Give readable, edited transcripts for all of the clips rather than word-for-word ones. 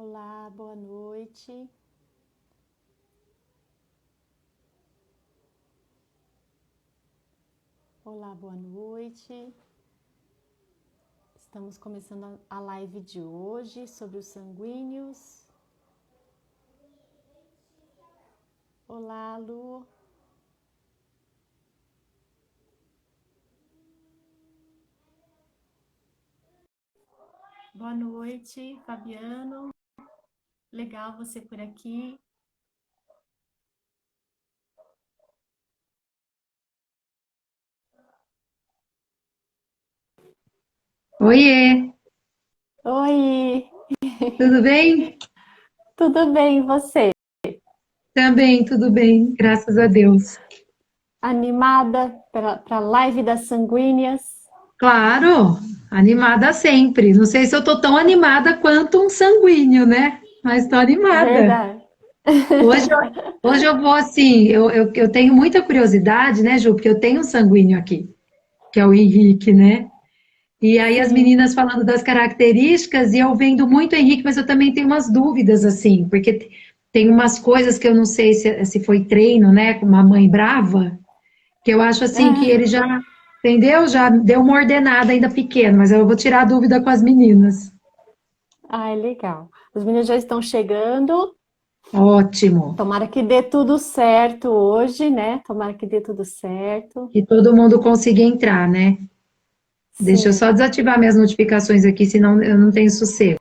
Olá, boa noite. Olá, boa noite. Estamos começando a live de hoje sobre os sanguíneos. Olá, Lu. Boa noite, Fabiano. Legal você por aqui. Oiê, Oi, tudo bem? tudo bem, e você? Também, tudo bem, graças a Deus. Animada para a live das sanguíneas? Claro, animada sempre. Não sei se eu tô tão animada quanto um sanguíneo, né? Mas tô animada. Verdade. Hoje eu, hoje eu vou assim, eu tenho muita curiosidade, né, Ju? Porque eu tenho um sanguíneo aqui, que é o Henrique, né? E aí as Sim. meninas falando das características, e eu vendo muito o Henrique, mas eu também tenho umas dúvidas, assim, porque tem umas coisas que eu não sei se foi treino, né, com uma mãe brava, que eu acho assim que ele já, entendeu? Já deu uma ordenada ainda pequeno, mas eu vou tirar a dúvida com as meninas. Ai, legal. Os meninos já estão chegando. Ótimo. Tomara que dê tudo certo hoje, né? Tomara que dê tudo certo. Que todo mundo consiga entrar, né? Deixa eu só Sim, desativar minhas notificações aqui, senão eu não tenho sossego.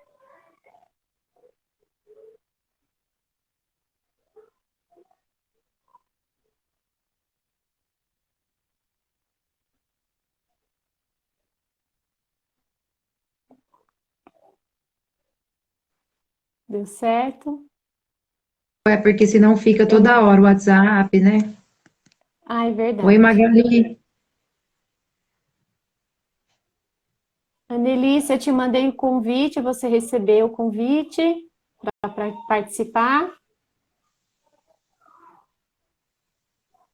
deu certo. É porque senão fica Eu... toda hora o WhatsApp, né? Ah, é Oi, verdade. Magali. Annelise, eu te mandei o convite, você recebeu o convite para participar?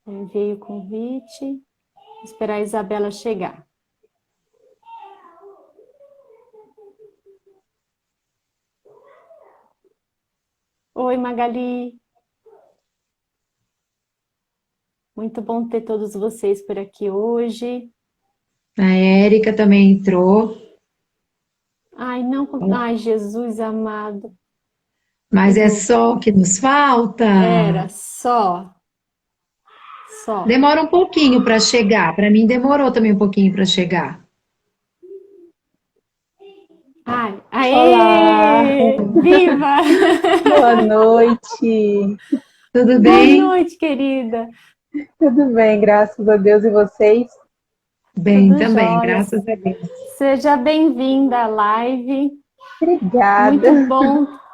Eu enviei o convite. Vou esperar a Isabela chegar. Oi, Magali. Muito bom ter todos vocês por aqui hoje. A Érica também entrou, Ai, não. Ai, Jesus amado. mas é Jesus, só o que nos falta. era só. Só. Demora um pouquinho para chegar. Para mim demorou também um pouquinho para chegar. Ai, Olá, aê! Viva! boa noite. Tudo Boa bem? noite, querida. Tudo bem, graças a Deus e vocês? Bem Tudo também, jóia. graças a Deus. Seja bem-vinda à live. Obrigada.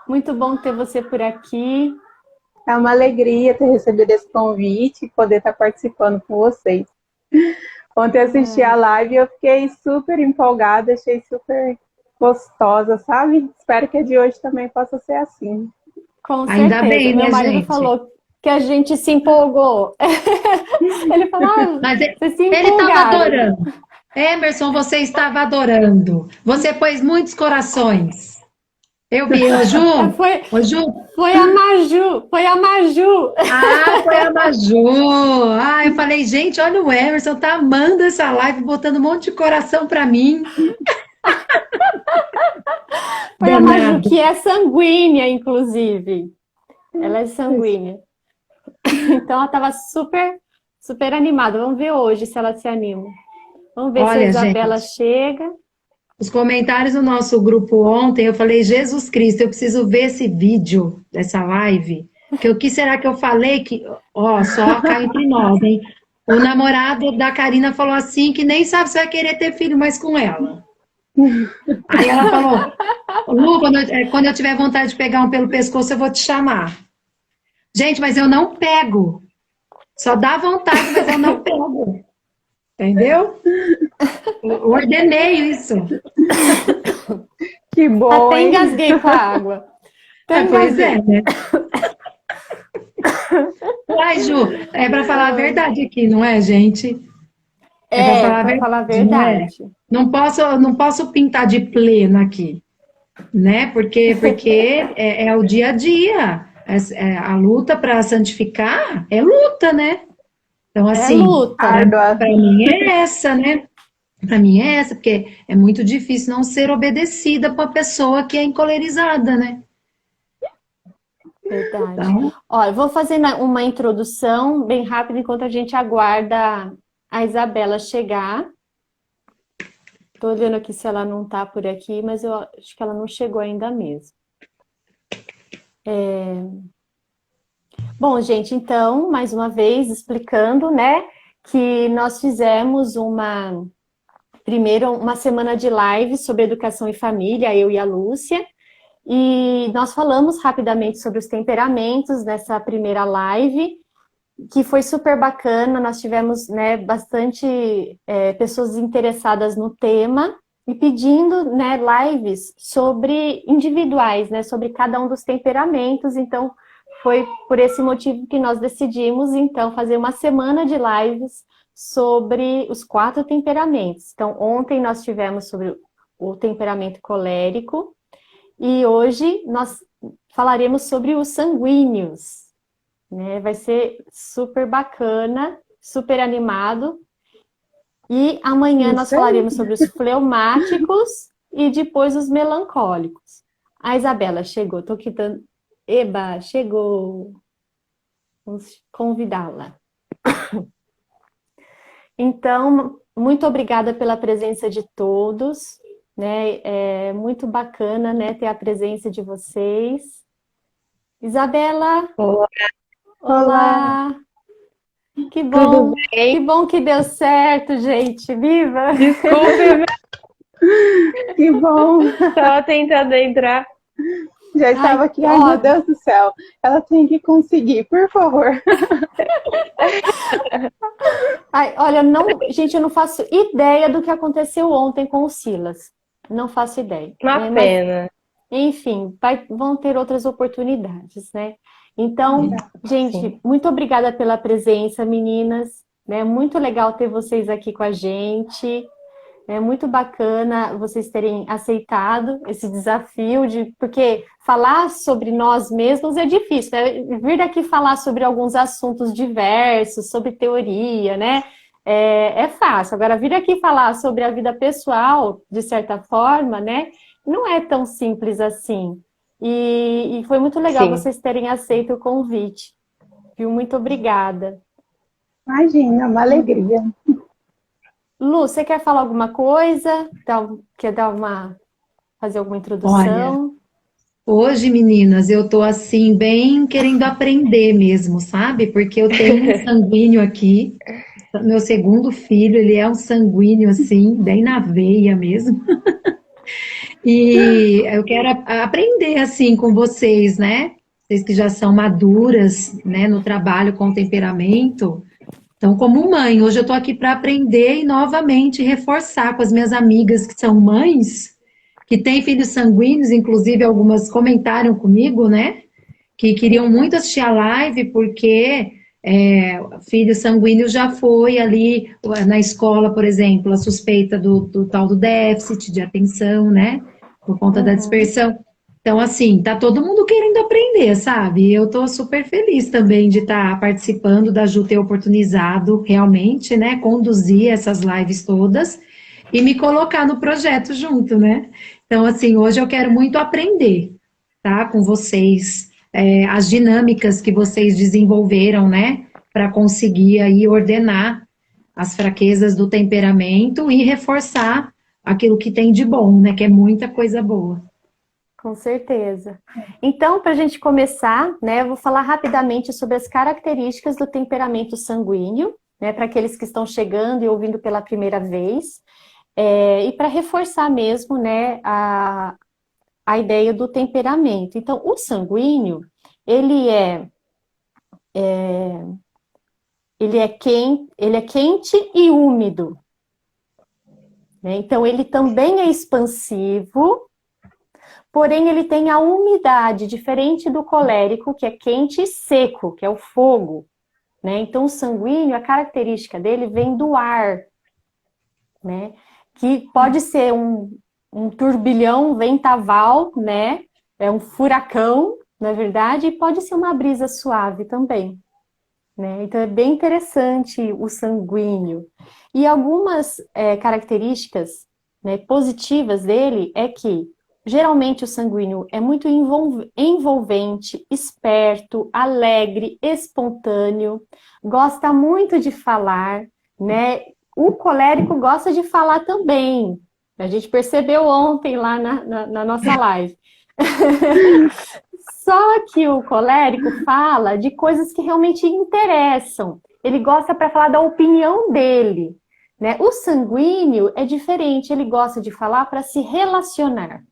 Muito bom ter você por aqui. É uma alegria ter recebido esse convite e poder estar participando com vocês. Ontem eu assisti a Ai, live e eu fiquei super empolgada, achei super gostosa, sabe? Espero que a de hoje também possa ser assim. com Ainda certeza. bem, Meu né, marido gente? falou que a gente se empolgou. Ele falou: ah, Mas vocês se ele estava empolgaram. adorando. Emerson, você estava adorando. Você pôs muitos corações. Eu vi, É, Ô Ju, foi a Maju, foi a Maju. ah, foi a Maju. Ah, eu falei, gente, olha o Emerson, tá amando essa live, botando um monte de coração para mim. Foi a Maju, Danado. que é sanguínea, inclusive. Ela é sanguínea. Então ela estava super animada. Vamos ver hoje se ela se anima. Vamos ver se a Olha, Isabela gente, chega. os comentários do nosso grupo ontem, eu falei, Jesus Cristo, eu preciso ver esse vídeo dessa live. Que o que será que eu falei que, ó, só cá entre nós, hein? O namorado da Karina falou assim que nem sabe se vai querer ter filho mais com ela. Aí ela falou, Lu, quando eu tiver vontade de pegar um pelo pescoço, eu vou te chamar. Gente, mas eu não pego. Só dá vontade, mas eu não pego. Entendeu? Eu ordenei isso. Que bom, Até hein? engasguei com a água. Até Pois é, engasguei. né? Ai, Ju, é para falar a verdade aqui, não é, gente? É para É, falar a para falar a verdade, não é? verdade. Não posso pintar de plena aqui. né? Porque é o dia a dia. A luta para santificar é luta, né? Então, É assim, luta. Árdua. para mim é essa, né? Para mim é essa, porque é muito difícil não ser obedecida para a pessoa que é encolerizada, né? Verdade. Então, Olha, eu vou fazer uma introdução bem rápida enquanto a gente aguarda a Isabela chegar. Tô olhando aqui se ela não tá por aqui, mas eu acho que ela não chegou ainda mesmo. Bom, gente, então, mais uma vez explicando, né, que nós fizemos primeiro uma semana de live sobre educação e família, eu e a Lúcia, e nós falamos rapidamente sobre os temperamentos nessa primeira live, que foi super bacana. Nós tivemos, né, bastante pessoas interessadas no tema e pedindo, né, lives sobre individuais, né, sobre cada um dos temperamentos. Então, foi por esse motivo que nós decidimos, então, fazer uma semana de lives sobre os 4 temperamentos. Então, ontem nós tivemos sobre o temperamento colérico e hoje nós falaremos sobre os sanguíneos, né? Vai ser super bacana, super animado. E amanhã nós Isso aí. falaremos sobre os fleumáticos e depois os melancólicos. A Isabela chegou, tô aqui dando... Eba, chegou. Vamos convidá-la. Então, muito obrigada pela presença de todos, né? É muito bacana, né, ter a presença de vocês. Isabela, Olá, Olá, olá! tudo Que bem? bom que deu certo, gente. Viva! Desculpe, que bom. eu estava tentando entrar. Já estava Ai, aqui, ai meu ó, Deus do céu. Ela tem que conseguir, por favor. ai, olha, não, gente, eu não faço ideia do que aconteceu ontem com o Silas. Não faço ideia, Uma né? Mas, pena. enfim, vão ter outras oportunidades, né? Então, Sim. gente, muito obrigada pela presença, meninas, né? Muito legal ter vocês aqui com a gente. É muito bacana vocês terem aceitado esse desafio porque falar sobre nós mesmos é difícil, né? Vir daqui falar sobre alguns assuntos diversos, sobre teoria, né? É fácil. Agora, vir aqui falar sobre a vida pessoal, de certa forma, né? Não é tão simples assim. E foi muito legal Sim. vocês terem aceito o convite. Viu? Muito obrigada. Imagina, uma alegria. Lu, você quer falar alguma coisa? Quer fazer alguma olha, introdução? hoje, meninas, eu tô assim, bem querendo aprender mesmo, sabe? Porque eu tenho um sanguíneo aqui, meu segundo filho, ele é um sanguíneo assim, bem na veia mesmo. E eu quero aprender assim com vocês, né? Vocês que já são maduras, né, no trabalho com temperamento. Então, como mãe, hoje eu tô aqui para aprender e novamente reforçar com as minhas amigas que são mães, que têm filhos sanguíneos, inclusive algumas comentaram comigo, né? Que queriam muito assistir a live porque filho sanguíneo já foi ali na escola, por exemplo, a suspeita do tal do déficit de atenção, né? Por conta da Uhum. dispersão. Então, assim, tá todo mundo querendo aprender, sabe? E eu tô super feliz também de estar participando da Ju ter oportunizado realmente, né? Conduzir essas lives todas e me colocar no projeto junto, né? Então, assim, hoje eu quero muito aprender, tá? Com vocês, as dinâmicas que vocês desenvolveram, né? Para conseguir aí ordenar as fraquezas do temperamento e reforçar aquilo que tem de bom, né? Que é muita coisa boa. Com certeza. Então, para a gente começar, né, eu vou falar rapidamente sobre as características do temperamento sanguíneo, né, para aqueles que estão chegando e ouvindo pela primeira vez, e para reforçar mesmo, né, a ideia do temperamento. Então, o sanguíneo, ele é, ele é quente e úmido, né? Então, ele também é expansivo, porém ele tem a umidade, diferente do colérico, que é quente e seco, que é o fogo, né? Então, o sanguíneo, a característica dele vem do ar, né? Que pode ser um turbilhão, um vendaval, né? É um furacão, na verdade, e pode ser uma brisa suave também, né? Então é bem interessante o sanguíneo. E algumas características, né, positivas dele é que geralmente o sanguíneo é muito envolvente, esperto, alegre, espontâneo, gosta muito de falar, né? O colérico gosta de falar também. A gente percebeu ontem lá na nossa live. Só que o colérico fala de coisas que realmente interessam. Ele gosta para falar da opinião dele, né? O sanguíneo é diferente, ele gosta de falar para se relacionar,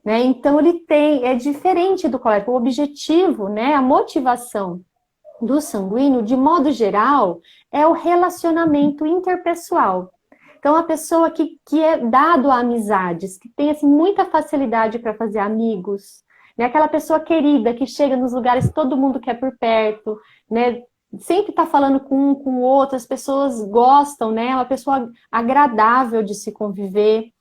né? Então é diferente do colérico. O objetivo, né, a motivação do sanguíneo, de modo geral, é o relacionamento interpessoal. Então, a pessoa que é dado a amizades, que tem assim, muita facilidade para fazer amigos, né? Aquela pessoa querida que chega nos lugares que todo mundo quer por perto, né? Sempre está falando com um, com o outro, as pessoas gostam, né? É uma pessoa agradável de se conviver,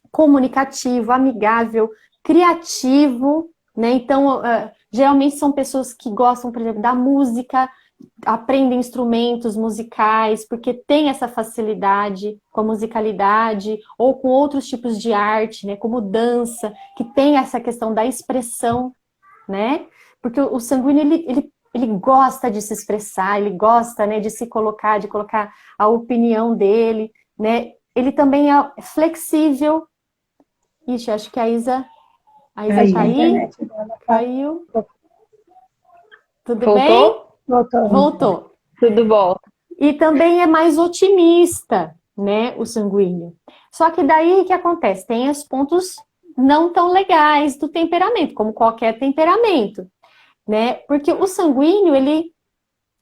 comunicativo, amigável, criativo, né? Então, geralmente são pessoas que gostam, por exemplo, da música, aprendem instrumentos musicais, porque tem essa facilidade com a musicalidade, ou com outros tipos de arte, né, como dança, que tem essa questão da expressão, né? Porque o sanguíneo, ele gosta de se expressar, ele gosta, né, de se colocar, de colocar a opinião dele, né? Ele também é flexível. Ixi, acho que a Isa tá A aí? internet dela tá- Caiu? Tudo bem? Voltou? Voltou. Voltou. Tudo bom. E também é mais otimista, né, o sanguíneo. Só que daí o que acontece? Tem os pontos não tão legais do temperamento, como qualquer temperamento, né? Porque o sanguíneo, ele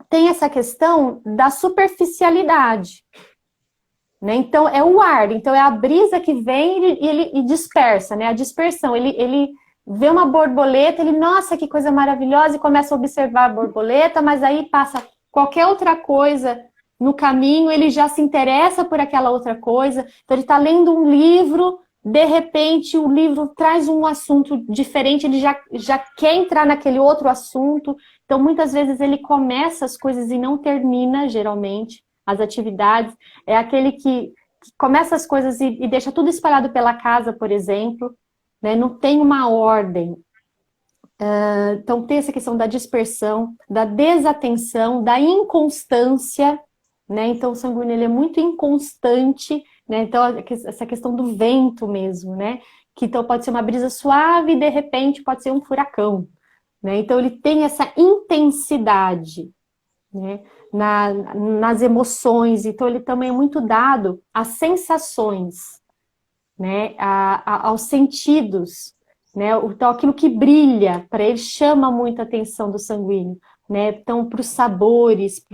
tem essa questão da superficialidade, né? Então, é o ar, então é a brisa que vem e dispersa, né? A dispersão, ele vê uma borboleta, ele, nossa, que coisa maravilhosa, e começa a observar a borboleta, mas aí passa qualquer outra coisa no caminho, ele já se interessa por aquela outra coisa. Então, ele está lendo um livro, de repente o livro traz um assunto diferente, ele já quer entrar naquele outro assunto. Então, muitas vezes ele começa as coisas e não termina, geralmente, as atividades. É aquele que começa as coisas e deixa tudo espalhado pela casa, por exemplo, né? Não tem uma ordem. Então, tem essa questão da dispersão, da desatenção, da inconstância, né? Então, o sanguíneo ele é muito inconstante, né? Então, essa questão do vento mesmo, né? Que então pode ser uma brisa suave e, de repente, pode ser um furacão, né? Então, ele tem essa intensidade, né? Nas emoções. Então, ele também é muito dado às sensações, né? Aos sentidos, né? Então, aquilo que brilha, para ele chama muito a atenção do sanguíneo, né? Então, para os sabores,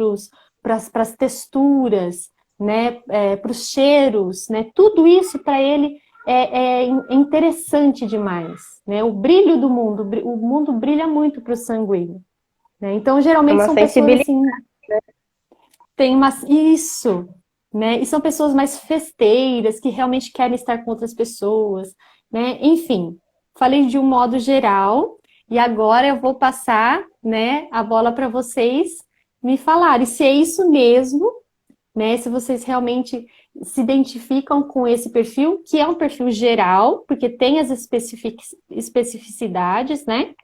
para as texturas, né? Para os cheiros, né? Tudo isso para ele é interessante demais, né? O brilho do mundo, o mundo brilha muito para o sanguíneo, né? Então, É geralmente uma são pessoas sensibilidade. assim, tem uma... Isso, né? E são pessoas mais festeiras, que realmente querem estar com outras pessoas, né? Enfim, falei de um modo geral, e agora eu vou passar, né, a bola para vocês me falarem se é isso mesmo, né? Se vocês realmente se identificam com esse perfil, que é um perfil geral, porque tem as especificidades, né?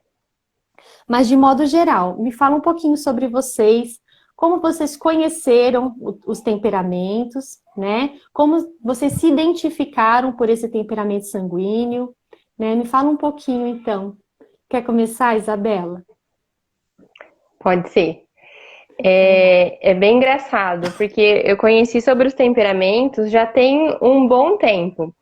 Mas de modo geral, me fala um pouquinho sobre vocês, como vocês conheceram os temperamentos, né? Como vocês se identificaram por esse temperamento sanguíneo, né? Me fala um pouquinho, então. Quer começar, Isabela? Pode ser. É bem engraçado, porque eu conheci sobre os temperamentos já tem um bom tempo,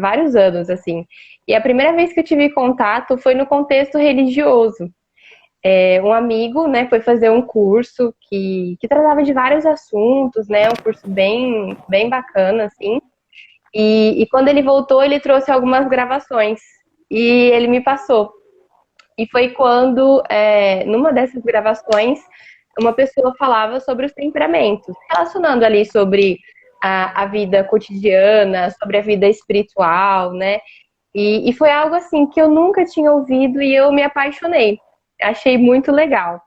vários anos, assim. E a primeira vez que eu tive contato foi no contexto religioso. Um amigo, né, foi fazer um curso que tratava de vários assuntos, né, um curso bem, bem bacana, assim. E quando ele voltou, ele trouxe algumas gravações e ele me passou. E foi quando, numa dessas gravações, uma pessoa falava sobre os temperamentos, relacionando ali sobre a vida cotidiana, sobre a vida espiritual, né? E foi algo assim que eu nunca tinha ouvido e eu me apaixonei. Achei muito legal.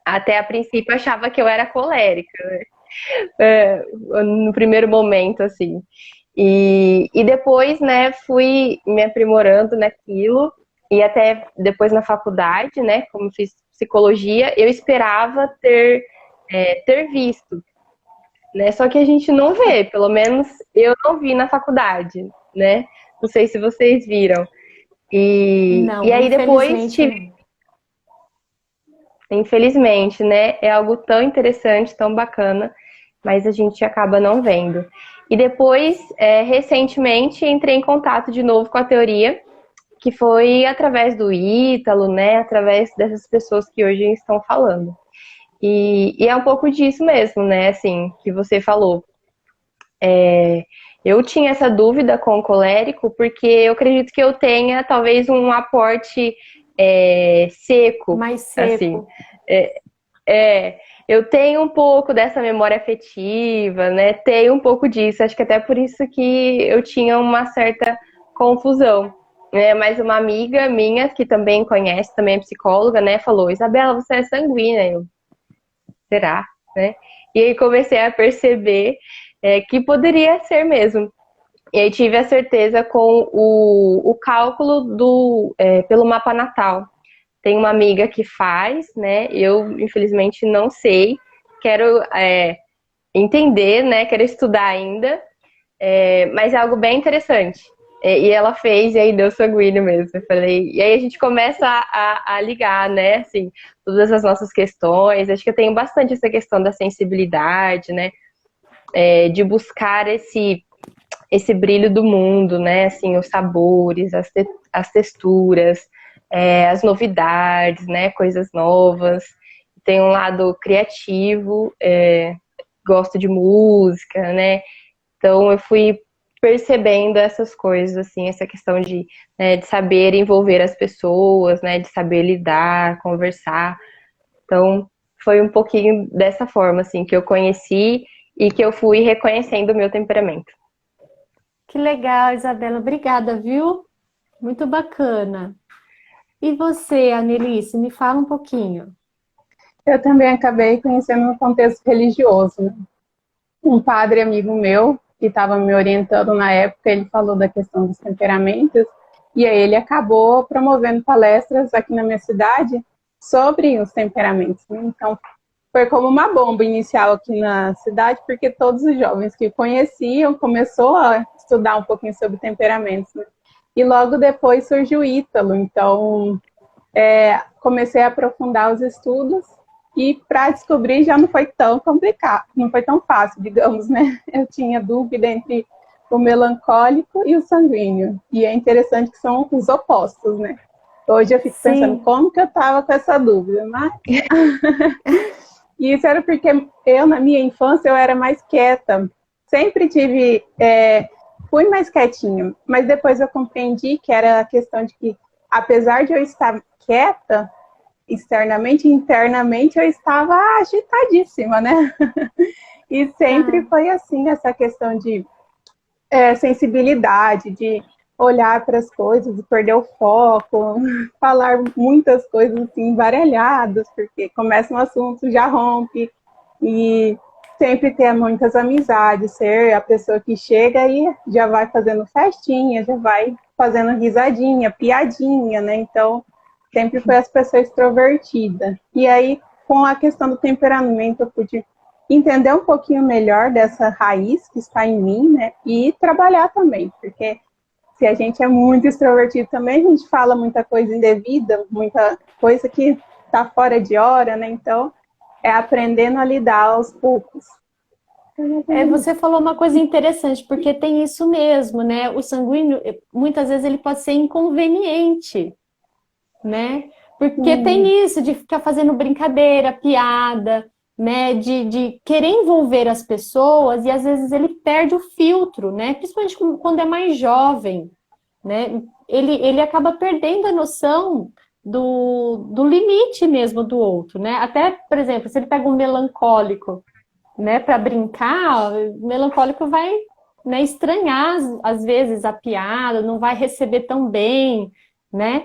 Até a princípio achava que eu era colérica, né? No primeiro momento, assim. E depois, né, fui me aprimorando naquilo. E até depois na faculdade, né, como fiz psicologia, eu esperava ter visto, né? Só que a gente não vê, pelo menos eu não vi na faculdade, né? Não sei se vocês viram. E Não, aí depois infelizmente tive, não. infelizmente, né? É algo tão interessante, tão bacana, mas a gente acaba não vendo. E depois, recentemente, entrei em contato de novo com a teoria, que foi através do Ítalo, né? Através dessas pessoas que hoje estão falando. E é um pouco disso mesmo, né? Assim, que você falou. Eu tinha essa dúvida com o colérico, porque eu acredito que eu tenha talvez um aporte seco, Mais assim. seco. É, eu tenho um pouco dessa memória afetiva, né? Tenho um pouco disso. Acho que até por isso que eu tinha uma certa confusão. Né? Mas uma amiga minha, que também conhece, também é psicóloga, né? Falou, Isabela, você é sanguínea. Eu, será? Né? E aí comecei a perceber que poderia ser mesmo. E aí tive a certeza com o cálculo pelo mapa natal. Tem uma amiga que faz, né? Eu, infelizmente, não sei. Quero entender, né? Quero estudar ainda. Mas é algo bem interessante. E ela fez, e aí deu sanguíneo mesmo. Eu falei, e aí a gente começa a ligar, né? Assim, todas as nossas questões. Acho que eu tenho bastante essa questão da sensibilidade, né? De buscar esse brilho do mundo, né? Assim, os sabores, as texturas, as novidades, né? Coisas novas. Tem um lado criativo, gosto de música, né? Então eu fui percebendo essas coisas, assim, essa questão de saber envolver as pessoas, né? De saber lidar, conversar. Então foi um pouquinho dessa forma, assim, que eu conheci e que eu fui reconhecendo o meu temperamento. Que legal, Isabela. Obrigada, viu? Muito bacana. E você, Anelice, me fala um pouquinho. Eu também acabei conhecendo no contexto religioso, né? Um padre amigo meu, que estava me orientando na época, ele falou da questão dos temperamentos, e aí ele acabou promovendo palestras aqui na minha cidade sobre os temperamentos, né? Então, foi como uma bomba inicial aqui na cidade, porque todos os jovens que conheciam começou a estudar um pouquinho sobre temperamentos, né? E logo depois surgiu o Ítalo, então comecei a aprofundar os estudos e para descobrir já não foi tão complicado, não foi tão fácil, digamos, né? Eu tinha dúvida entre o melancólico e o sanguíneo, e é interessante que são os opostos, né? Hoje eu fico pensando Sim, como que eu estava com essa dúvida, mas e isso era porque eu, na minha infância, eu era mais quieta. Sempre fui mais quietinha. Mas depois eu compreendi que era a questão de que, apesar de eu estar quieta, externamente, internamente, eu estava agitadíssima, né? E sempre tá. foi assim, essa questão de sensibilidade, de olhar para as coisas e perder o foco, falar muitas coisas assim, embaralhadas, porque começa um assunto, já rompe, e sempre ter muitas amizades, ser a pessoa que chega e já vai fazendo festinha, já vai fazendo risadinha, piadinha, né? Então, sempre foi essa pessoa extrovertida. E aí, com a questão do temperamento, eu pude entender um pouquinho melhor dessa raiz que está em mim, né? E trabalhar também, porque se a gente é muito extrovertido também, a gente fala muita coisa indevida, muita coisa que está fora de hora, né? Então, é aprendendo a lidar aos poucos. Você falou uma coisa interessante, porque tem isso mesmo, né? O sanguíneo, muitas vezes, ele pode ser inconveniente, né? Porque tem isso de ficar fazendo brincadeira, piada, né? De querer envolver as pessoas e às vezes ele perde o filtro, né? Principalmente quando é mais jovem, né? Ele acaba perdendo a noção do limite mesmo do outro, né? Até, por exemplo, se ele pega um melancólico, né, para brincar, o melancólico vai, né, estranhar às vezes a piada, não vai receber tão bem, né?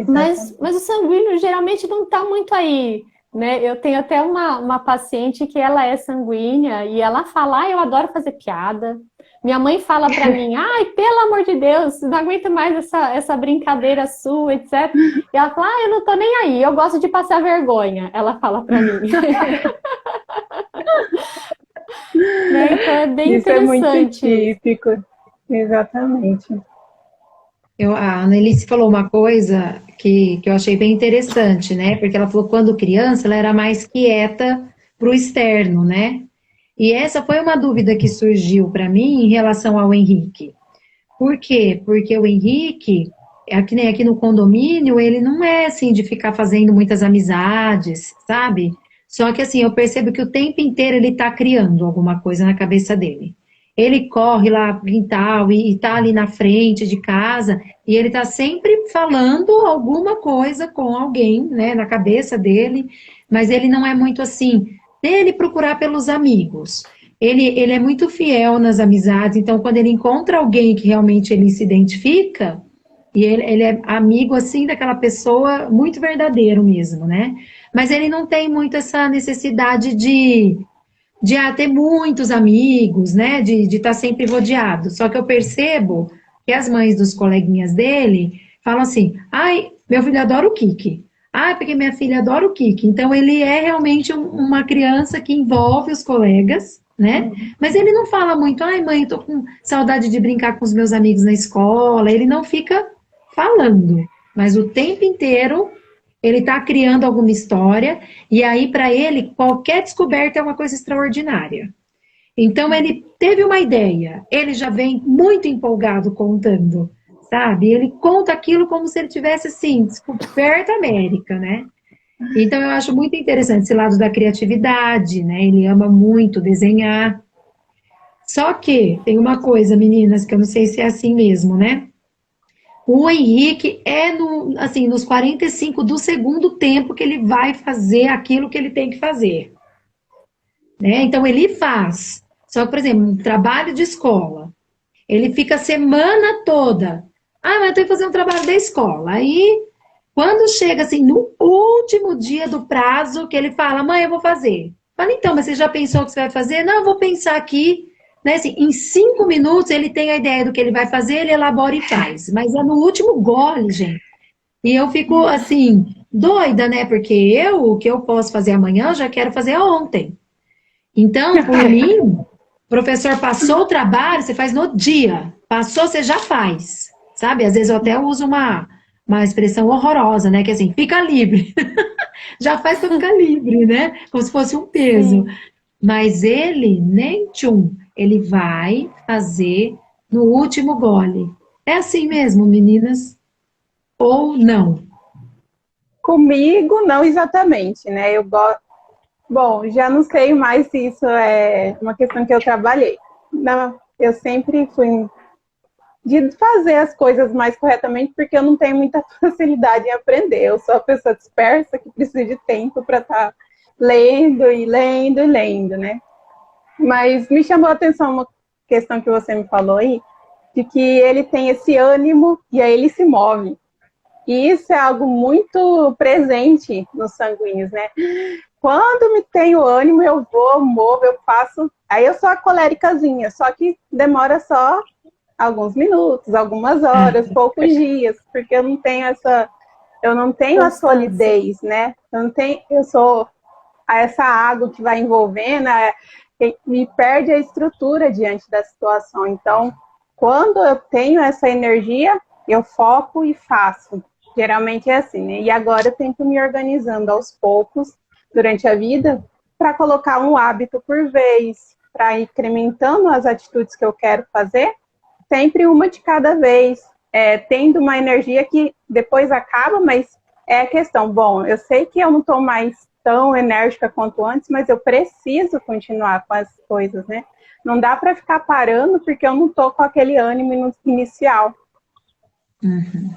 Mas o sanguíneo geralmente não está muito aí, né? Eu tenho até uma paciente que ela é sanguínea e ela fala, eu adoro fazer piada. Minha mãe fala para mim, ai, pelo amor de Deus, não aguento mais essa brincadeira sua, etc. E ela fala, eu não tô nem aí, eu gosto de passar vergonha. Ela fala para mim. Né? Então é bem Isso é muito interessante. típico. Exatamente. A Annelise falou uma coisa que eu achei bem interessante, né? Porque ela falou que quando criança ela era mais quieta para o externo, né? E essa foi uma dúvida que surgiu para mim em relação ao Henrique. Por quê? Porque o Henrique, aqui, nem aqui no condomínio, ele não é assim de ficar fazendo muitas amizades, sabe? Só que assim, eu percebo que o tempo inteiro ele está criando alguma coisa na cabeça dele. Ele corre lá pro quintal e tá ali na frente de casa e ele tá sempre falando alguma coisa com alguém, né, na cabeça dele, mas ele não é muito assim, dele procurar pelos amigos. Ele é muito fiel nas amizades, então quando ele encontra alguém que realmente ele se identifica, e ele é amigo, assim, daquela pessoa muito verdadeiro mesmo, né? Mas ele não tem muito essa necessidade de ter muitos amigos, né? De estar sempre rodeado. Só que eu percebo que as mães dos coleguinhas dele falam assim, ai, meu filho adora o Kiki. Ah, porque minha filha adora o Kiki. Então, ele é realmente uma criança que envolve os colegas, né? Mas ele não fala muito, ai, mãe, eu tô com saudade de brincar com os meus amigos na escola. Ele não fica falando, mas o tempo inteiro ele está criando alguma história, e aí, para ele, qualquer descoberta é uma coisa extraordinária. Então, ele teve uma ideia, ele já vem muito empolgado contando, sabe? Ele conta aquilo como se ele tivesse, assim, descoberto a América, né? Então, eu acho muito interessante esse lado da criatividade, né? Ele ama muito desenhar. Só que tem uma coisa, meninas, que eu não sei se é assim mesmo, né? O Henrique é assim, nos 45 do segundo tempo que ele vai fazer aquilo que ele tem que fazer. Né? Então, ele faz. Só que, por exemplo, um trabalho de escola. Ele fica a semana toda. Ah, mas eu tenho que fazer um trabalho da escola. Aí, quando chega, assim, no último dia do prazo, que ele fala, mãe, eu vou fazer. Fala, então, mas você já pensou o que você vai fazer? Não, eu vou pensar aqui. Né, assim, em 5 minutos ele tem a ideia do que ele vai fazer, ele elabora e faz. Mas é no último gole, gente. E eu fico, assim, doida, né? Porque o que eu posso fazer amanhã, eu já quero fazer ontem. Então, por mim, o professor passou o trabalho, você faz no dia. Passou, você já faz. Sabe? Às vezes eu até uso uma expressão horrorosa, né? Que assim, fica livre. Já faz para ficar livre, né? Como se fosse um peso. Sim. Mas ele, nem tchum, ele vai fazer no último gole. É assim mesmo, meninas? Ou não? Comigo, não exatamente, né? Eu gosto. Bom, já não sei mais se isso é uma questão que eu trabalhei. Não, eu sempre fui de fazer as coisas mais corretamente, porque eu não tenho muita facilidade em aprender. Eu sou a pessoa dispersa que precisa de tempo para estar lendo e lendo e lendo, né? Mas me chamou a atenção uma questão que você me falou aí, de que ele tem esse ânimo e aí ele se move. E isso é algo muito presente nos sanguíneos, né? Quando me tenho ânimo, eu vou, movo, eu faço. Aí eu sou a coléricazinha, só que demora só alguns minutos, algumas horas, poucos dias, porque eu não tenho a solidez, né? Eu sou essa água que vai envolvendo, me perde a estrutura diante da situação. Então, quando eu tenho essa energia, eu foco e faço. Geralmente é assim, né? E agora eu tento me organizando aos poucos, durante a vida, para colocar um hábito por vez, para ir incrementando as atitudes que eu quero fazer, sempre uma de cada vez, tendo uma energia que depois acaba, mas é a questão, bom, eu sei que eu não estou mais tão enérgica quanto antes, mas eu preciso continuar com as coisas, né? Não dá para ficar parando porque eu não estou com aquele ânimo inicial. Uhum.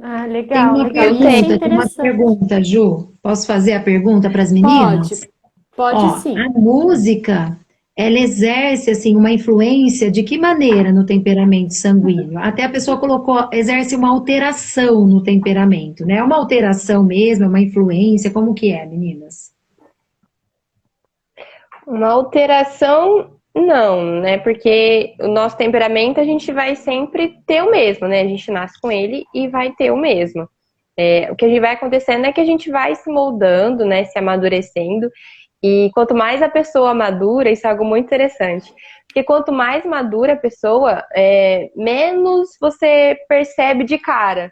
Ah, legal. Tem uma pergunta, Ju. Posso fazer a pergunta para as meninas? Pode Ó, sim. a música, ela exerce, assim, uma influência de que maneira no temperamento sanguíneo? Até a pessoa colocou, exerce uma alteração no temperamento, né? É uma alteração mesmo, é uma influência, como que é, meninas? Uma alteração, não, né? Porque o nosso temperamento a gente vai sempre ter o mesmo, né? A gente nasce com ele e vai ter o mesmo. O que a gente vai acontecendo é que a gente vai se moldando, né? Se amadurecendo. E quanto mais a pessoa madura, isso é algo muito interessante. Porque quanto mais madura a pessoa, menos você percebe de cara,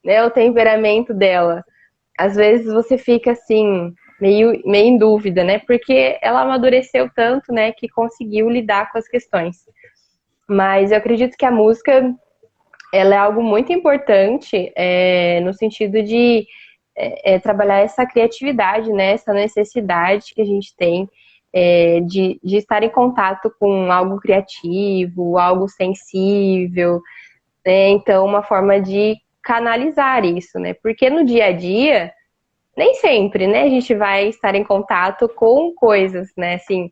né? O temperamento dela. Às vezes você fica assim, meio em dúvida, né? Porque ela amadureceu tanto, né, que conseguiu lidar com as questões. Mas eu acredito que a música, ela é algo muito importante, no sentido de trabalhar essa criatividade, né? Essa necessidade que a gente tem de estar em contato com algo criativo, algo sensível, né? Então, uma forma de canalizar isso, né? Porque no dia a dia, nem sempre, né, a gente vai estar em contato com coisas, né, assim,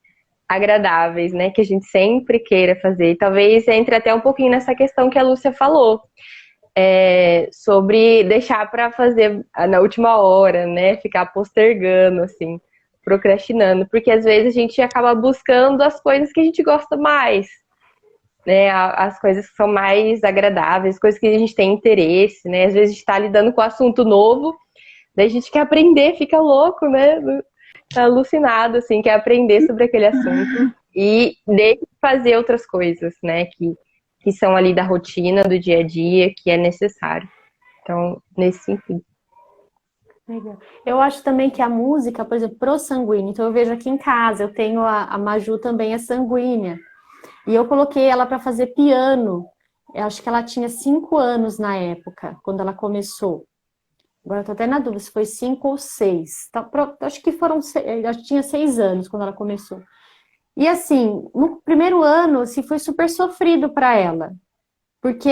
agradáveis, né, que a gente sempre queira fazer. Talvez entre até um pouquinho nessa questão que a Lúcia falou, sobre deixar para fazer na última hora, né, ficar postergando, assim, procrastinando, porque às vezes a gente acaba buscando as coisas que a gente gosta mais, né, as coisas que são mais agradáveis, coisas que a gente tem interesse, né, às vezes a gente está lidando com um assunto novo. Daí a gente quer aprender, fica louco, né? Tá alucinado, assim, quer aprender sobre aquele assunto e deixa de fazer outras coisas, né? Que são ali da rotina, do dia a dia, que é necessário. Então, nesse sentido. Legal. Eu acho também que a música, por exemplo, pro sanguíneo, então eu vejo aqui em casa, eu tenho a Maju também é sanguínea, e eu coloquei ela para fazer piano. Eu acho que ela tinha 5 anos na época, quando ela começou. Agora eu tô até na dúvida se foi 5 ou 6. Acho que foram, acho que tinha 6 anos quando ela começou. E assim, no primeiro ano, assim, foi super sofrido para ela, porque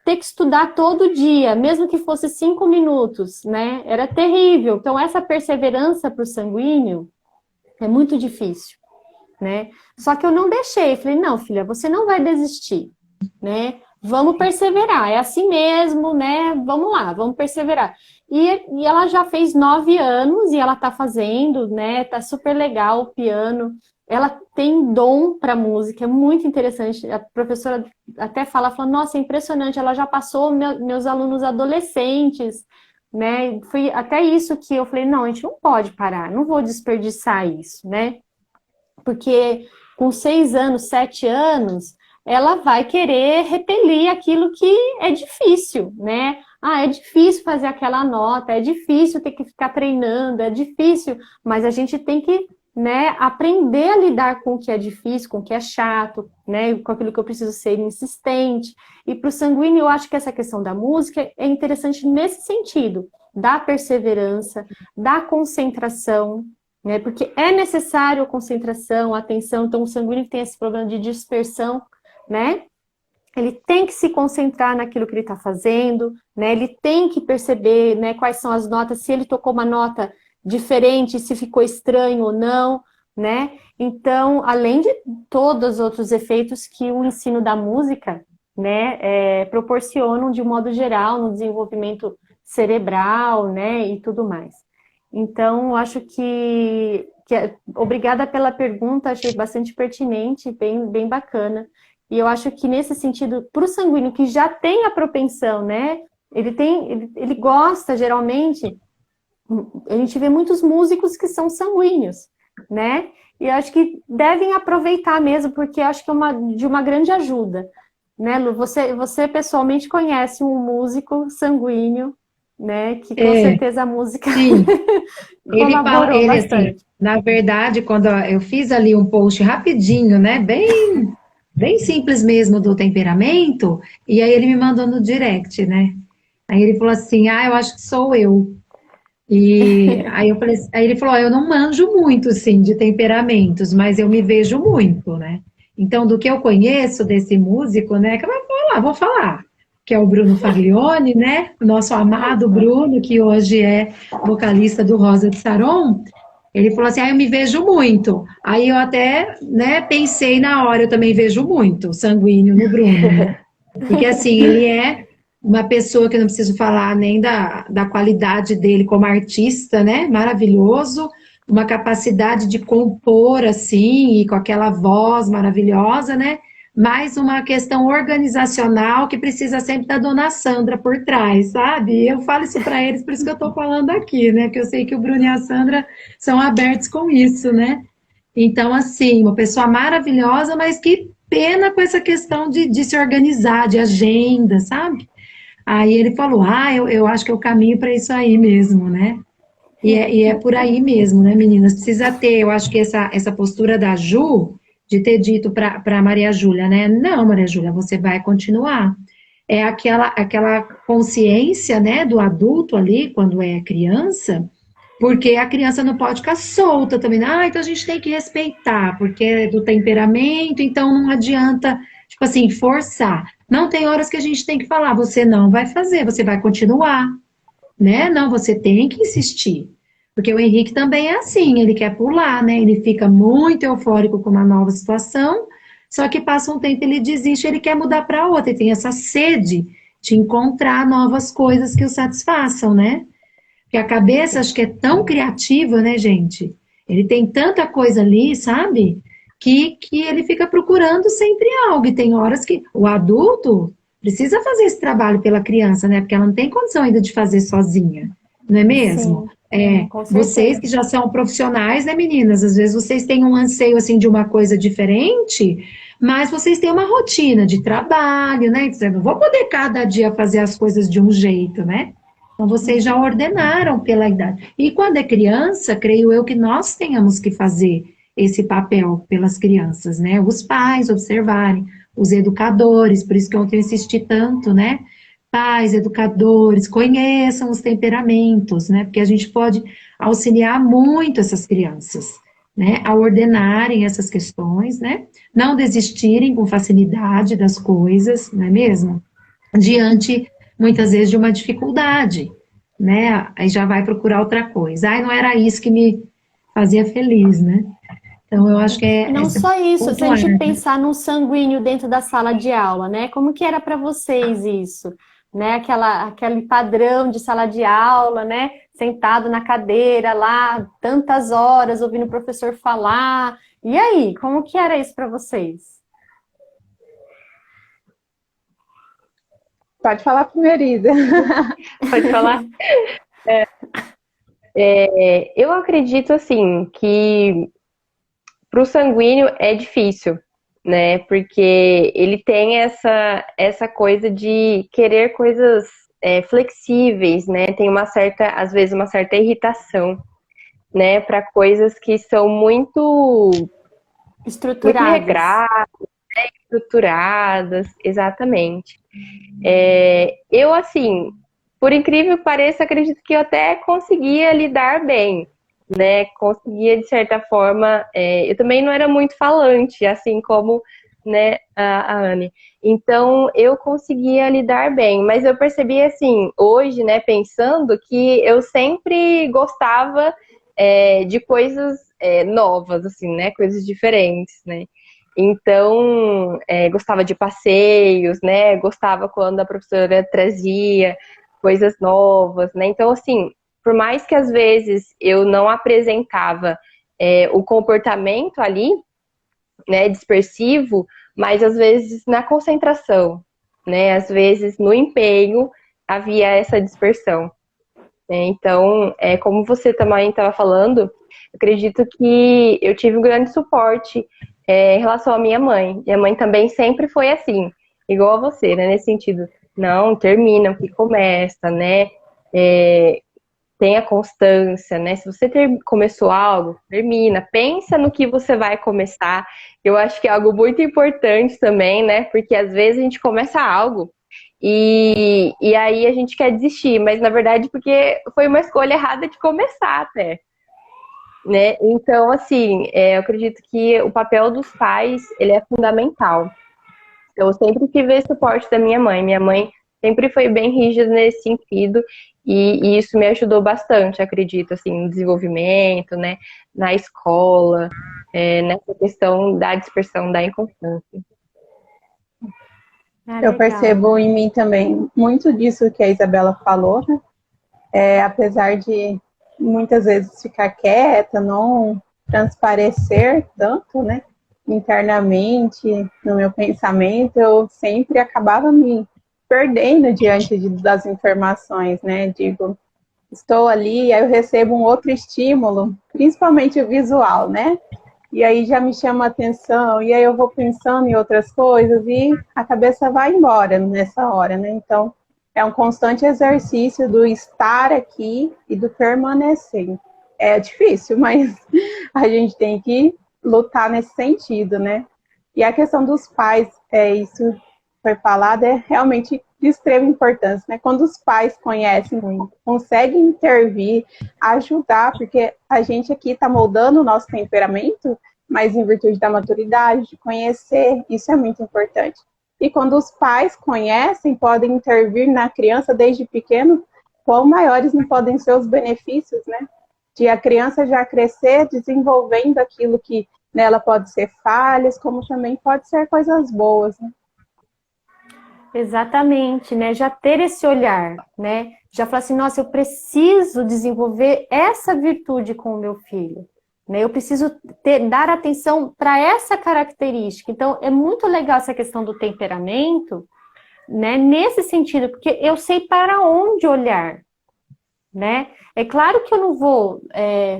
ter que estudar todo dia, mesmo que fosse 5 minutos, né? Era terrível. Então essa perseverança para o sanguíneo é muito difícil, né? Só que eu não deixei, falei, não, filha, você não vai desistir, né? Vamos perseverar, é assim mesmo, né? Vamos lá, vamos perseverar. E ela já fez 9 anos e ela tá fazendo, né? Tá super legal o piano. Ela tem dom para música, é muito interessante. A professora até fala, nossa, é impressionante, ela já passou meus alunos adolescentes, né? Foi até isso que eu falei, não, a gente não pode parar, não vou desperdiçar isso, né? Porque com 6 anos, 7 anos, ela vai querer repelir aquilo que é difícil, né? Ah, é difícil fazer aquela nota, é difícil ter que ficar treinando, é difícil, mas a gente tem que, né, aprender a lidar com o que é difícil, com o que é chato, né, com aquilo que eu preciso ser insistente. E para o sanguíneo, eu acho que essa questão da música é interessante nesse sentido, da perseverança, da concentração, né, porque é necessário a concentração, a atenção. Então o sanguíneo tem esse problema de dispersão, né? Ele tem que se concentrar naquilo que ele está fazendo, né? Ele tem que perceber, né, quais são as notas, se ele tocou uma nota diferente, se ficou estranho ou não, né? Então, além de todos os outros efeitos que o ensino da música, né, proporcionam de um modo geral no desenvolvimento cerebral, né, e tudo mais. Então, acho que obrigada pela pergunta, achei bastante pertinente, bem bacana. E eu acho que nesse sentido, para o sanguíneo que já tem a propensão, né? Ele gosta, geralmente, a gente vê muitos músicos que são sanguíneos, né? E eu acho que devem aproveitar mesmo, porque eu acho que é de uma grande ajuda, né, Lu? Você pessoalmente conhece um músico sanguíneo, né? Que com certeza a música Sim. colaborou bastante. Assim, na verdade, quando eu fiz ali um post rapidinho, né? Bem simples mesmo do temperamento, e aí ele me mandou no direct, né? Aí ele falou assim, eu acho que sou eu. E aí eu falei, aí ele falou, eu não manjo muito, assim, de temperamentos, mas eu me vejo muito, né? Então, do que eu conheço desse músico, né, que eu vou falar, que é o Bruno Faglione, né? O nosso amado Bruno, que hoje é vocalista do Rosa de Saron. Ele falou assim, eu me vejo muito. Aí eu até, né, pensei na hora, eu também vejo muito sanguíneo no Bruno, né? Porque assim, ele é uma pessoa que eu não preciso falar nem da qualidade dele como artista, né? Maravilhoso, uma capacidade de compor assim, e com aquela voz maravilhosa, né? Mais uma questão organizacional que precisa sempre da dona Sandra por trás, sabe? Eu falo isso para eles, por isso que eu estou falando aqui, né? Que eu sei que o Bruno e a Sandra são abertos com isso, né? Então, assim, uma pessoa maravilhosa, mas que pena com essa questão de se organizar, de agenda, sabe? Aí ele falou, eu acho que é o caminho para isso aí mesmo, né? E é por aí mesmo, né, meninas? Precisa ter, eu acho que essa postura da Ju, de ter dito para Maria Júlia, né? Não, Maria Júlia, você vai continuar. É aquela consciência, né, do adulto ali, quando é criança, porque a criança não pode ficar solta também. Então a gente tem que respeitar, porque é do temperamento, então não adianta, tipo assim, forçar. Não, tem horas que a gente tem que falar, você não vai fazer, você vai continuar, né? Não, você tem que insistir. Porque o Henrique também é assim, ele quer pular, né? Ele fica muito eufórico com uma nova situação, só que passa um tempo ele desiste, ele quer mudar para outra, ele tem essa sede de encontrar novas coisas que o satisfaçam, né? Porque a cabeça, acho que é tão criativa, né, gente? Ele tem tanta coisa ali, sabe? Que ele fica procurando sempre algo. E tem horas que o adulto precisa fazer esse trabalho pela criança, né? Porque ela não tem condição ainda de fazer sozinha, não é mesmo? Sim, com Vocês certeza. que já são profissionais, né, meninas? Às vezes vocês têm um anseio, assim, de uma coisa diferente, mas vocês têm uma rotina de trabalho, né? Então, eu não vou poder cada dia fazer as coisas de um jeito, né? Então, vocês já ordenaram pela idade. E quando é criança, creio eu que nós tenhamos que fazer esse papel pelas crianças, né? Os pais observarem, os educadores, por isso que ontem eu insisti tanto, né? Pais, educadores, conheçam os temperamentos, né? Porque a gente pode auxiliar muito essas crianças, né? A ordenarem essas questões, né? Não desistirem com facilidade das coisas, não é mesmo? Diante, muitas vezes, de uma dificuldade, né? Aí já vai procurar outra coisa. Não era isso que me fazia feliz, né? Então, eu acho que E não esse só isso, se a ponto gente pensar num sanguíneo dentro da sala de aula, né? Como que era para vocês isso? Né? Aquele padrão de sala de aula, né? Sentado na cadeira lá, tantas horas, ouvindo o professor falar. E aí, como que era isso para vocês? Pode falar primeiro, Isa. Pode falar? Eu acredito, assim, que para o sanguíneo é difícil, né? Porque ele tem essa coisa de querer coisas flexíveis, né? Tem às vezes, uma certa irritação, né? Para coisas que são muito Estruturadas. regradas, estruturadas, exatamente. Eu, assim, por incrível que pareça, acredito que eu até conseguia lidar bem, né? Conseguia, de certa forma, eu também não era muito falante, assim como, né, a Anne. Então, eu conseguia lidar bem, mas eu percebi, assim, hoje, né, pensando que eu sempre gostava de coisas novas, assim, né? Coisas diferentes, né? Então, gostava de passeios, né? Gostava quando a professora trazia coisas novas, né? Então, assim, por mais que às vezes eu não apresentava o comportamento ali, né, dispersivo, mas às vezes na concentração, né? Às vezes no empenho havia essa dispersão. Né? Então, como você também estava falando, acredito que eu tive um grande suporte em relação à minha mãe. Minha mãe também sempre foi assim, igual a você, né? Nesse sentido, não, termina o que começa, né? Tenha constância, né? Se você começou algo, termina. Pensa no que você vai começar. Eu acho que é algo muito importante também, né? Porque às vezes a gente começa algo e aí a gente quer desistir, mas na verdade porque foi uma escolha errada de começar até. Né? Então, assim, eu acredito que o papel dos pais, ele é fundamental. Eu sempre tive esse suporte da minha mãe. Minha mãe sempre foi bem rígida nesse sentido E isso me ajudou bastante, acredito, assim, no desenvolvimento, né, na escola, nessa questão da dispersão da inconstância. Eu legal. percebo em mim também muito disso que a Isabela falou, né? Apesar de muitas vezes ficar quieta, não transparecer tanto, né? Internamente, no meu pensamento, eu sempre acabava me perdendo diante das informações, né? Digo, estou ali, aí eu recebo um outro estímulo, principalmente o visual, né? E aí já me chama a atenção, e aí eu vou pensando em outras coisas e a cabeça vai embora nessa hora, né? Então, é um constante exercício do estar aqui e do permanecer. É difícil, mas a gente tem que lutar nesse sentido, né? E a questão dos pais, isso foi falado, é realmente de extrema importância, né? Quando os pais conhecem, conseguem intervir, ajudar, porque a gente aqui está moldando o nosso temperamento, mas em virtude da maturidade, de conhecer, isso é muito importante. E quando os pais conhecem, podem intervir na criança desde pequeno, quão maiores não podem ser os benefícios, né? De a criança já crescer desenvolvendo aquilo que nela pode ser falhas, como também pode ser coisas boas, né? Exatamente, né? Já ter esse olhar, né? Já falar assim, nossa, eu preciso desenvolver essa virtude com o meu filho, né? Eu preciso dar atenção para essa característica. Então, é muito legal essa questão do temperamento, né? Nesse sentido, porque eu sei para onde olhar, né? É claro que eu não vou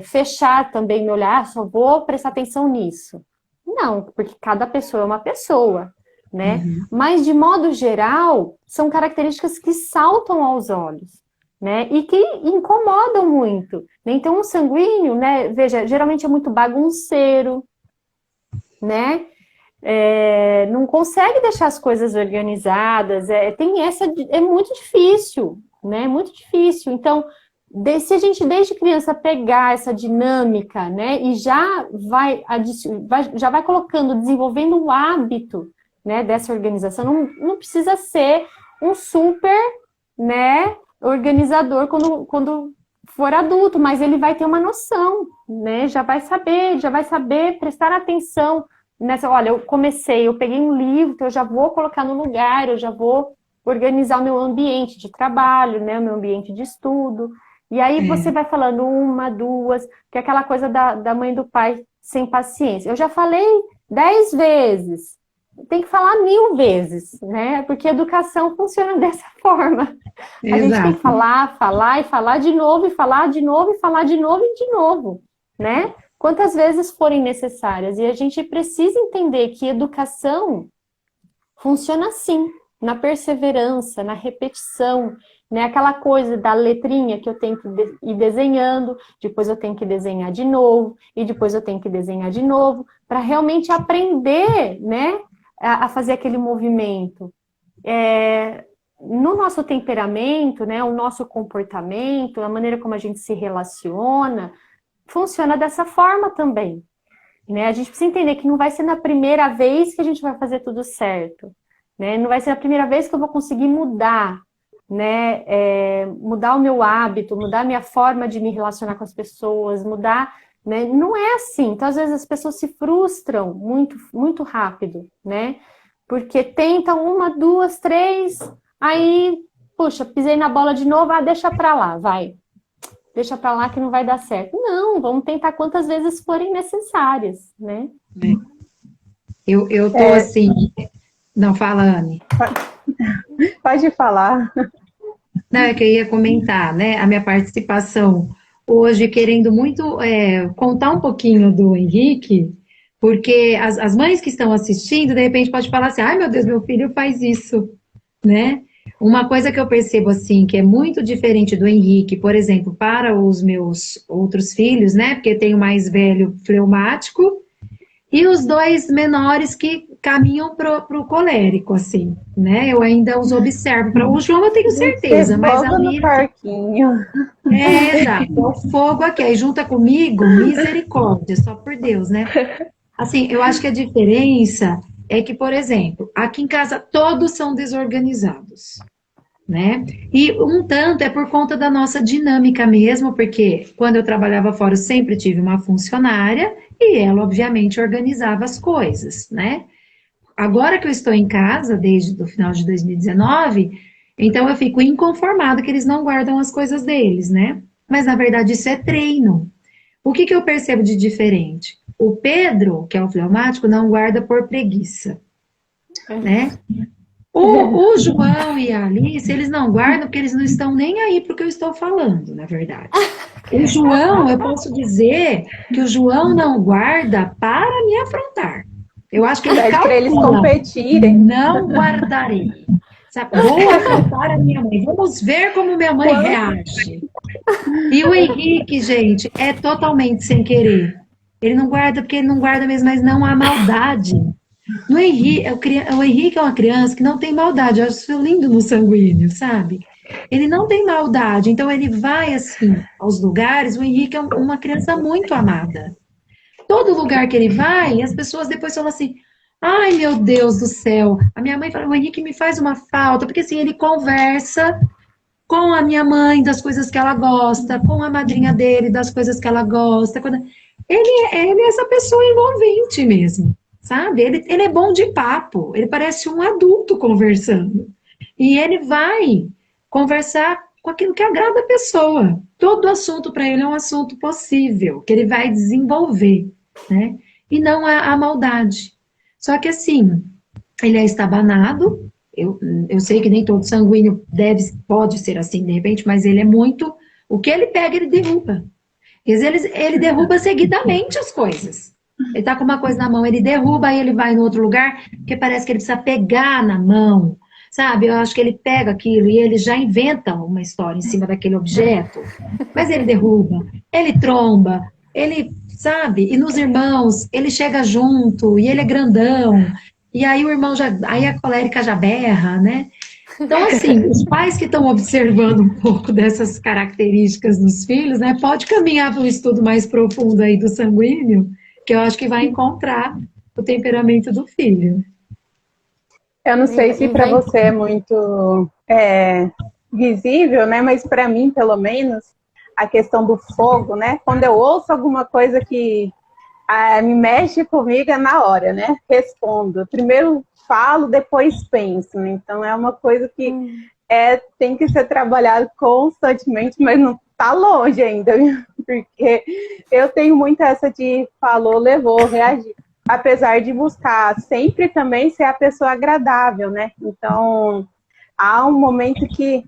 fechar também meu olhar, só vou prestar atenção nisso. Não, porque cada pessoa é uma pessoa, né? Mas, de modo geral, são características que saltam aos olhos, né? E que incomodam muito. Então, um sanguíneo, né? Veja, geralmente é muito bagunceiro, né? Não consegue deixar as coisas organizadas, é muito difícil, né? Muito difícil. Então, se a gente desde criança pegar essa dinâmica, né? E já vai colocando, desenvolvendo o hábito, né, dessa organização, não precisa ser um super, né, organizador quando for adulto, mas ele vai ter uma noção, né, já vai saber prestar atenção nessa, olha, eu peguei um livro, então eu já vou colocar no lugar, eu já vou organizar o meu ambiente de trabalho, né, o meu ambiente de estudo, e aí você vai falando uma, duas, que é aquela coisa da mãe e do pai sem paciência. Eu já falei 10 vezes, tem que falar 1000 vezes, né? Porque a educação funciona dessa forma. Exato. A gente tem que falar e falar de novo, e falar de novo, e falar de novo e de novo, né? Quantas vezes forem necessárias. E a gente precisa entender que educação funciona assim, na perseverança, na repetição, né? Aquela coisa da letrinha que eu tenho que ir desenhando, depois eu tenho que desenhar de novo, e depois eu tenho que desenhar de novo, para realmente aprender, né? A fazer aquele movimento. No nosso temperamento, né, o nosso comportamento, a maneira como a gente se relaciona, funciona dessa forma também, né? A gente precisa entender que não vai ser na primeira vez que a gente vai fazer tudo certo, né? Não vai ser a primeira vez que eu vou conseguir mudar, né? Mudar o meu hábito, mudar a minha forma de me relacionar com as pessoas, mudar, né? Não é assim. Então, às vezes, as pessoas se frustram muito, muito rápido, né? Porque tentam 1, 2, 3, aí, puxa, pisei na bola de novo, deixa pra lá, vai. Deixa pra lá que não vai dar certo. Não, vamos tentar quantas vezes forem necessárias, né? Eu tô assim... Não, fala, Anne. Pode falar. Não, é que eu ia comentar, né, a minha participação hoje, querendo muito contar um pouquinho do Henrique, porque as mães que estão assistindo, de repente, pode falar assim, ai meu Deus, meu filho faz isso, né? Uma coisa que eu percebo, assim, que é muito diferente do Henrique, por exemplo, para os meus outros filhos, né, porque eu tenho o mais velho fleumático, e os 2 menores que caminham pro colérico, assim, né? Eu ainda os observo. Para o João eu tenho certeza, mas a fogo no Miriam... parquinho. Exato. O fogo aqui. Aí junta comigo, misericórdia, só por Deus, né? Assim, eu acho que a diferença é que, por exemplo, aqui em casa todos são desorganizados. né? E um tanto é por conta da nossa dinâmica mesmo, porque quando eu trabalhava fora eu sempre tive uma funcionária e ela, obviamente, organizava as coisas, né? Agora que eu estou em casa, desde o final de 2019, então eu fico inconformada que eles não guardam as coisas deles, né? Mas, na verdade, isso é treino. O que que eu percebo de diferente? O Pedro, que é o fleumático, não guarda por preguiça, né? O João e a Alice, eles não guardam porque eles não estão nem aí para o que eu estou falando, na verdade. O João, eu posso dizer que o João não guarda para me afrontar. Eu acho que ele Pede para eles calcula, competirem. não guardarei. Sabe? Vou afrontar a minha mãe, vamos ver como minha mãe reage. E o Henrique, gente, é totalmente sem querer. Ele não guarda porque ele não guarda mesmo, mas não há maldade. No Henrique, o Henrique é uma criança que não tem maldade. Eu acho isso lindo no sanguíneo, sabe? Ele não tem maldade, então ele vai assim aos lugares. O Henrique é uma criança muito amada. Todo lugar que ele vai, as pessoas depois falam assim: ai meu Deus do céu, a minha mãe fala, o Henrique me faz uma falta, porque assim, ele conversa com a minha mãe das coisas que ela gosta, com a madrinha dele das coisas que ela gosta. Ele é essa pessoa envolvente mesmo, sabe? Ele é bom de papo, ele parece um adulto conversando. E ele vai conversar com aquilo que agrada a pessoa. Todo assunto para ele é um assunto possível, que ele vai desenvolver, né? E não a maldade. Só que assim, ele é estabanado. Eu sei que nem todo sanguíneo pode ser assim de repente, mas ele é muito. O que ele pega, ele derruba. Ele derruba seguidamente as coisas. Ele tá com uma coisa na mão, ele derruba, aí ele vai no outro lugar, porque parece que ele precisa pegar na mão, sabe? Eu acho que ele pega aquilo e ele já inventa uma história em cima daquele objeto, mas ele derruba, ele tromba, ele, sabe? E nos irmãos, ele chega junto e ele é grandão, e aí o irmão aí a colérica já berra, né? Então, assim, os pais que estão observando um pouco dessas características nos filhos, né, pode caminhar para um estudo mais profundo aí do sanguíneo, que eu acho que vai encontrar o temperamento do filho. Eu não sei se para você é muito visível, né? Mas para mim, pelo menos, a questão do fogo, né? Quando eu ouço alguma coisa que me mexe comigo é na hora, né? Respondo. Primeiro falo, depois penso. Né? Então é uma coisa que tem que ser trabalhado constantemente, mas não está longe ainda, viu? Porque eu tenho muito essa de falou, levou, reagir. Apesar de buscar sempre também ser a pessoa agradável, né? Então, há um momento que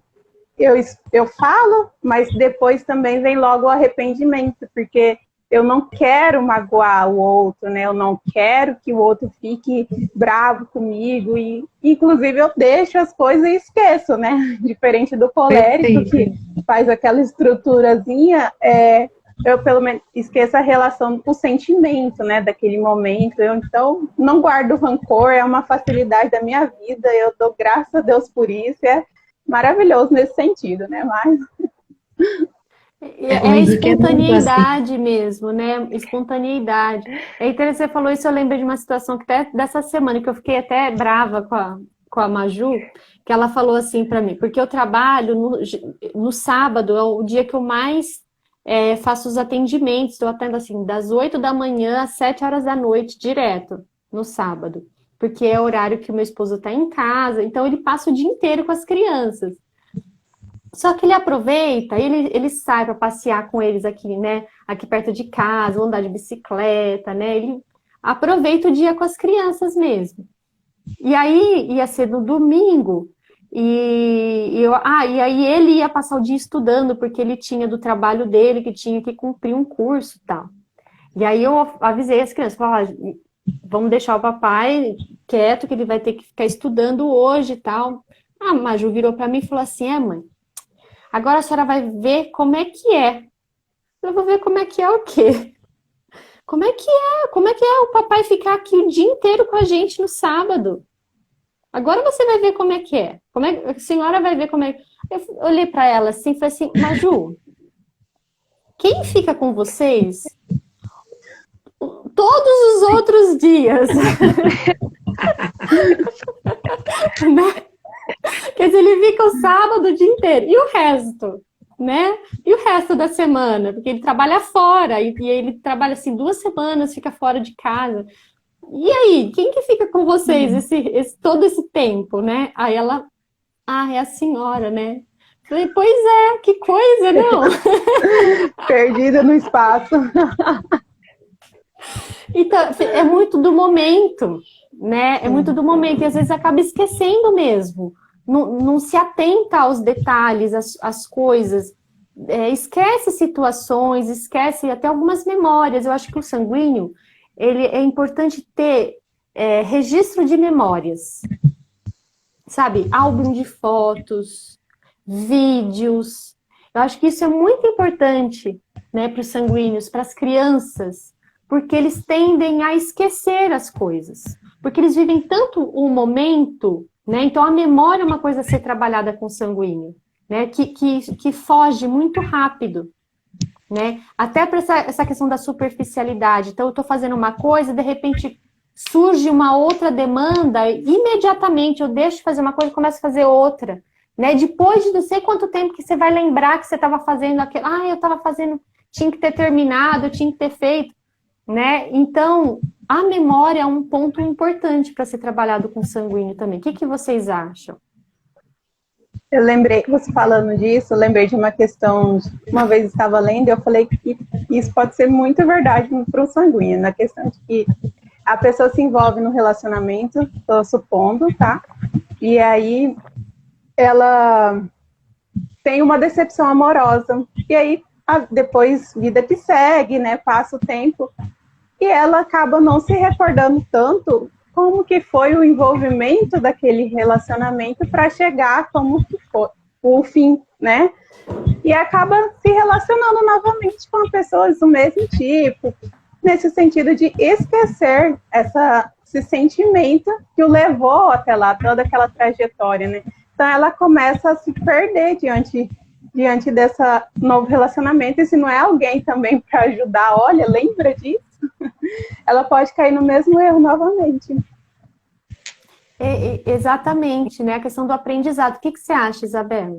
eu falo, mas depois também vem logo o arrependimento, porque eu não quero magoar o outro, né? Eu não quero que o outro fique bravo comigo. E, inclusive, eu deixo as coisas e esqueço, né? Diferente do colérico, que faz aquela estruturazinha, eu pelo menos esqueço a relação com o sentimento, né? Daquele momento. Então, não guardo rancor, é uma facilidade da minha vida. Eu dou graças a Deus por isso. É maravilhoso nesse sentido, né? Mas... É espontaneidade mesmo, né? Espontaneidade. É interessante, você falou isso, eu lembro de uma situação que até dessa semana, que eu fiquei até brava com a Maju, que ela falou assim pra mim, porque eu trabalho no sábado, é o dia que eu mais faço os atendimentos, eu atendo assim, das 8 da manhã às 7 horas da noite, direto, no sábado. Porque é o horário que o meu esposo tá em casa, então ele passa o dia inteiro com as crianças. Só que ele aproveita, ele sai para passear com eles aqui, né? Aqui perto de casa, andar de bicicleta, né? Ele aproveita o dia com as crianças mesmo. E aí ia ser no domingo, e aí ele ia passar o dia estudando, porque ele tinha do trabalho dele, que tinha que cumprir um curso e tal. E aí eu avisei as crianças, falei, vamos deixar o papai quieto, que ele vai ter que ficar estudando hoje e tal. A Maju virou para mim e falou assim, mãe, agora a senhora vai ver como é que é. Eu vou ver como é que é o quê? Como é que é? Como é que é o papai ficar aqui o dia inteiro com a gente no sábado? Agora você vai ver como é que é. A senhora vai ver como é. Eu olhei para ela assim e falei assim, Maju, quem fica com vocês todos os outros dias? Né? Quer dizer, ele fica o sábado o dia inteiro. E o resto? Né? E o resto da semana? Porque ele trabalha fora, e ele trabalha assim 2 semanas, fica fora de casa. E aí, quem que fica com vocês todo esse tempo, né? Aí ela, é a senhora, né? Falei, pois é, que coisa, não? Perdida no espaço. Então, é muito do momento, né? É muito do momento, e às vezes acaba esquecendo mesmo. Não se atenta aos detalhes, às coisas. Esquece situações, esquece até algumas memórias. Eu acho que o sanguíneo, ele é importante ter registro de memórias. Sabe? Álbum de fotos, vídeos. Eu acho que isso é muito importante, né, para os sanguíneos, para as crianças, porque eles tendem a esquecer as coisas. Porque eles vivem tanto o momento, né? Então a memória é uma coisa a ser trabalhada com o sanguíneo, né? Que foge muito rápido, né? Até para essa questão da superficialidade. Então eu estou fazendo uma coisa, de repente surge uma outra demanda, imediatamente eu deixo de fazer uma coisa e começo a fazer outra, né? Depois de não sei quanto tempo que você vai lembrar que você estava fazendo aquilo, eu estava fazendo, tinha que ter terminado, tinha que ter feito, né? Então, a memória é um ponto importante para ser trabalhado com sanguíneo também. O que vocês acham? Eu lembrei, você falando disso, eu lembrei de uma questão, uma vez eu estava lendo, eu falei que isso pode ser muito verdade para o sanguíneo, na questão de que a pessoa se envolve no relacionamento, estou supondo, tá? E aí ela tem uma decepção amorosa. E aí depois, vida que segue, né? Passa o tempo. E ela acaba não se recordando tanto como que foi o envolvimento daquele relacionamento para chegar como que foi o fim, né? E acaba se relacionando novamente com pessoas do mesmo tipo, nesse sentido de esquecer esse sentimento que o levou até lá, toda aquela trajetória, né? Então ela começa a se perder diante desse novo relacionamento, e se não é alguém também para ajudar, olha, lembra disso? Ela pode cair no mesmo erro novamente. Exatamente, né? A questão do aprendizado. O que você acha, Isabela?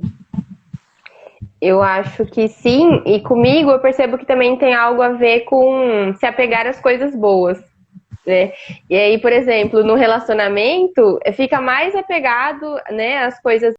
Eu acho que sim, e comigo eu percebo que também tem algo a ver com se apegar às coisas boas, né? E aí, por exemplo, no relacionamento, fica mais apegado, né, às coisas